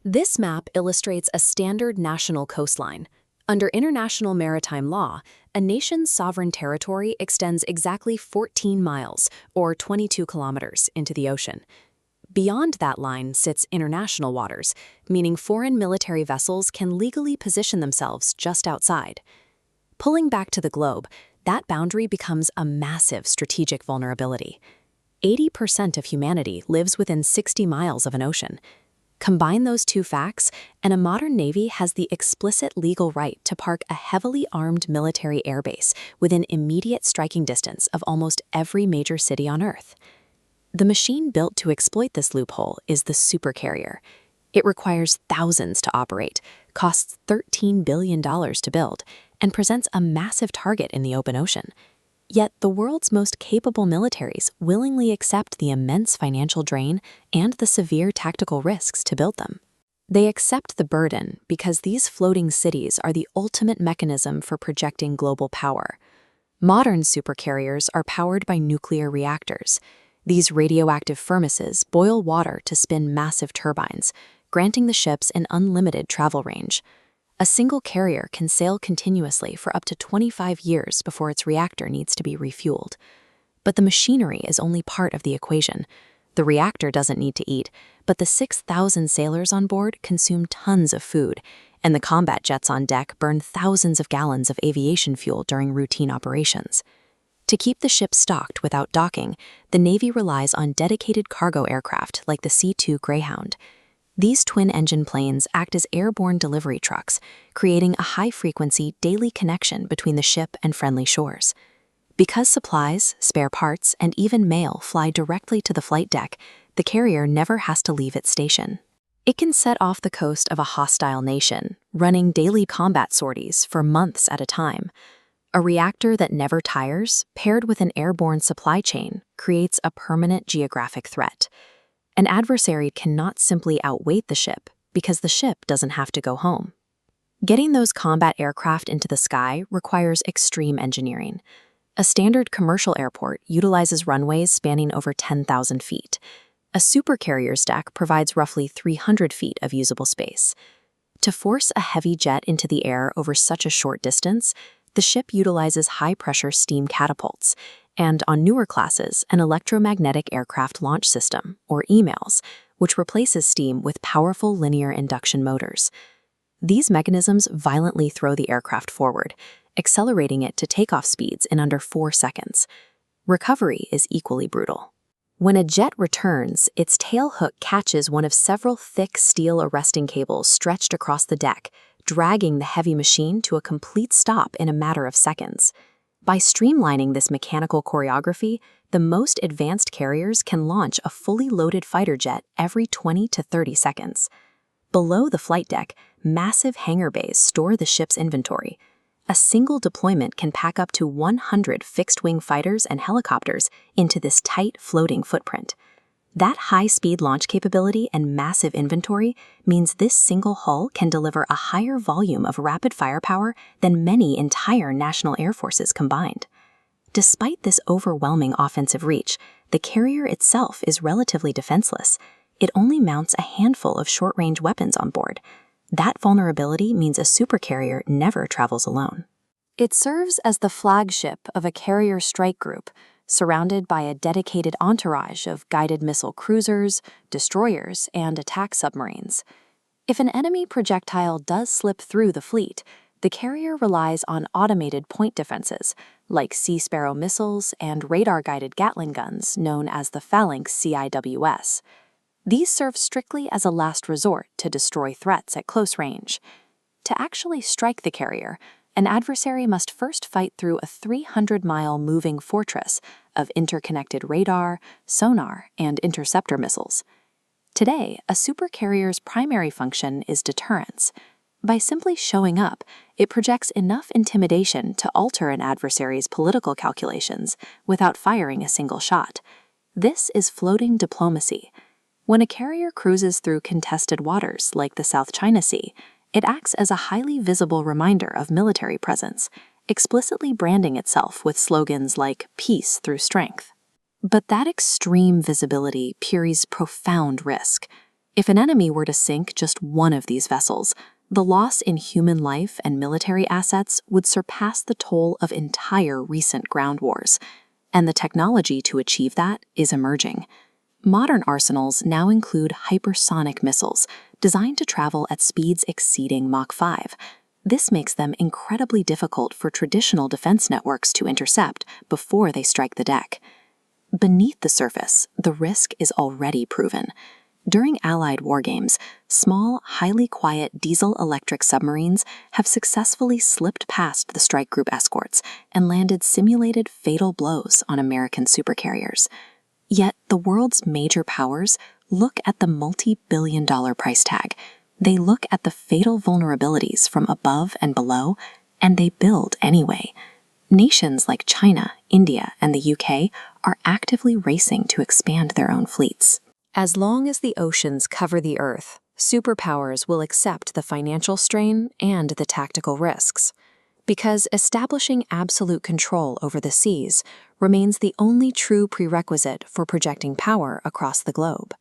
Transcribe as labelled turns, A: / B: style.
A: This map illustrates a standard national coastline. Under international maritime law, a nation's sovereign territory extends exactly 14 miles, or 22 kilometers, into the ocean. Beyond that line sits international waters, meaning foreign military vessels can legally position themselves just outside. Pulling back to the globe, that boundary becomes a massive strategic vulnerability. 80% of humanity lives within 60 miles of an ocean. Combine those two facts, and a modern navy has the explicit legal right to park a heavily armed military airbase within immediate striking distance of almost every major city on Earth. The machine built to exploit this loophole is the supercarrier. It requires thousands to operate, costs $13 billion to build, and presents a massive target in the open ocean. Yet the world's most capable militaries willingly accept the immense financial drain and the severe tactical risks to build them. They accept the burden because these floating cities are the ultimate mechanism for projecting global power. Modern supercarriers are powered by nuclear reactors. These radioactive furnaces boil water to spin massive turbines, granting the ships an unlimited travel range. A single carrier can sail continuously for up to 25 years before its reactor needs to be refueled. But the machinery is only part of the equation. The reactor doesn't need to eat, but the 6,000 sailors on board consume tons of food, and the combat jets on deck burn thousands of gallons of aviation fuel during routine operations. To keep the ship stocked without docking, the Navy relies on dedicated cargo aircraft like the C-2 Greyhound. These twin-engine planes act as airborne delivery trucks, creating a high-frequency daily connection between the ship and friendly shores. Because supplies, spare parts, and even mail fly directly to the flight deck, the carrier never has to leave its station. It can set off the coast of a hostile nation, running daily combat sorties for months at a time. A reactor that never tires, paired with an airborne supply chain, creates a permanent geographic threat. An adversary cannot simply outweight the ship because the ship doesn't have to go home. Getting those combat aircraft into the sky requires extreme engineering. A standard commercial airport utilizes runways spanning over 10,000 feet. A supercarrier's deck provides roughly 300 feet of usable space. To force a heavy jet into the air over such a short distance, the ship utilizes high-pressure steam catapults, and on newer classes, an electromagnetic aircraft launch system, or EMALS, which replaces steam with powerful linear induction motors. These mechanisms violently throw the aircraft forward, accelerating it to takeoff speeds in under 4 seconds. Recovery is equally brutal. When a jet returns, its tail hook catches one of several thick steel arresting cables stretched across the deck, dragging the heavy machine to a complete stop in a matter of seconds. By streamlining this mechanical choreography, the most advanced carriers can launch a fully loaded fighter jet every 20 to 30 seconds. Below the flight deck, massive hangar bays store the ship's inventory. A single deployment can pack up to 100 fixed-wing fighters and helicopters into this tight, floating footprint. That high-speed launch capability and massive inventory means this single hull can deliver a higher volume of rapid firepower than many entire national air forces combined. Despite this overwhelming offensive reach, the carrier itself is relatively defenseless. It only mounts a handful of short-range weapons on board. That vulnerability means a supercarrier never travels alone. It serves as the flagship of a carrier strike group, surrounded by a dedicated entourage of guided missile cruisers, destroyers, and attack submarines. If an enemy projectile does slip through the fleet, the carrier relies on automated point defenses, like Sea Sparrow missiles and radar-guided Gatling guns known as the Phalanx CIWS. These serve strictly as a last resort to destroy threats at close range. To actually strike the carrier, an adversary must first fight through a 300-mile moving fortress of interconnected radar, sonar, and interceptor missiles. Today, a supercarrier's primary function is deterrence. By simply showing up, it projects enough intimidation to alter an adversary's political calculations without firing a single shot. This is floating diplomacy. When a carrier cruises through contested waters like the South China Sea, it acts as a highly visible reminder of military presence, explicitly branding itself with slogans like "peace through strength." But that extreme visibility carries profound risk. If an enemy were to sink just one of these vessels, the loss in human life and military assets would surpass the toll of entire recent ground wars. And the technology to achieve that is emerging. Modern arsenals now include hypersonic missiles designed to travel at speeds exceeding Mach 5. This makes them incredibly difficult for traditional defense networks to intercept before they strike the deck. Beneath the surface, the risk is already proven. During Allied war games, small, highly quiet diesel-electric submarines have successfully slipped past the strike group escorts and landed simulated fatal blows on American supercarriers. Yet the world's major powers look at the multi-billion-dollar price tag. They look at the fatal vulnerabilities from above and below, and they build anyway. Nations like China, India, and the UK are actively racing to expand their own fleets. As long as the oceans cover the Earth, superpowers will accept the financial strain and the tactical risks, because establishing absolute control over the seas remains the only true prerequisite for projecting power across the globe.